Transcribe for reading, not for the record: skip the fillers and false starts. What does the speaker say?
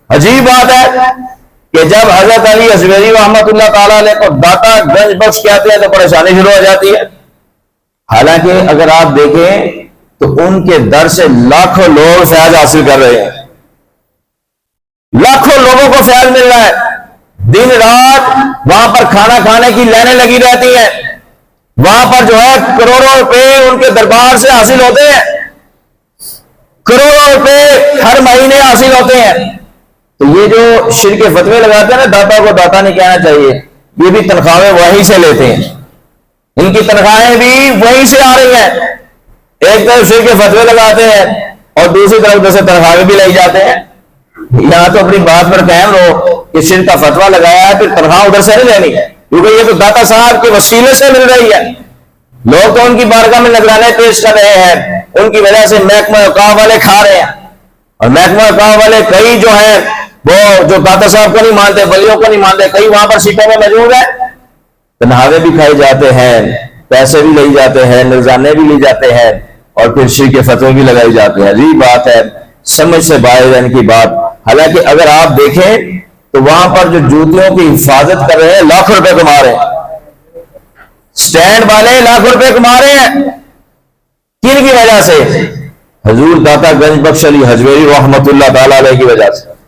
عجیب بات ہے کہ جب حضرت علی ازویری رحمۃ اللہ تعالیٰ علیہ کو داتا گنج بخش کہتے ہیں تو پریشانی شروع ہو جاتی ہے. حالانکہ اگر آپ دیکھیں تو ان کے در سے لاکھوں لوگ فیض حاصل کر رہے ہیں, لاکھوں لوگوں کو فیض مل رہا ہے. دن رات وہاں پر کھانا کھانے کی لائنیں لگی رہتی ہیں, وہاں پر جو ہے کروڑوں روپے ان کے دربار سے حاصل ہوتے ہیں, کروڑوں روپے ہر مہینے حاصل ہوتے ہیں. تو یہ جو شرک فتوے لگاتے ہیں نا, داتا کو داتا نہیں کہنا چاہیے, یہ بھی تنخواہیں وہیں سے لیتے ہیں, ان کی تنخواہیں بھی وہیں سے آ رہی ہیں. ایک طرف شرک فتوے لگاتے ہیں اور دوسری طرف جیسے تنخواہیں بھی لائی جاتے ہیں. یہاں تو اپنی بات پر قائم رہو کہ شرک کا فتویٰ لگایا ہے پھر تنخواہ ادھر سے نہیں لینی ہے, کیونکہ یہ تو داتا صاحب کے وسیلے سے مل رہی ہے. لوگ تو ان کی بارگاہ میں نذرانے پیش کر رہے ہیں, ان کی وجہ سے محکمہ اوقاف والے کھا رہے ہیں. اور محکمہ اوقاف والے کئی جو ہیں وہ جو داتا صاحب کو نہیں مانتے, ولیوں کو نہیں مانتے, کئی وہاں پر سیٹوں میں موجود ہیں. تنخواہیں بھی کھائے جاتے ہیں, پیسے بھی لے جاتے ہیں, نذرانے بھی لی جاتے ہیں, اور پھر شرک فتوے بھی لگائی جاتے ہیں. عجیب بات ہے, سمجھ سے باہر ہے ان کی بات. حالانکہ اگر آپ دیکھیں تو وہاں پر جو جوتیوں کی حفاظت کر رہے ہیں لاکھوں روپے کما رہے ہیں, سٹینڈ والے لاکھوں روپے کما رہے ہیں. کن کی وجہ سے؟ حضور داتا گنج بخش علی حجویری رحمۃ اللہ تعالی علیہ کی وجہ سے.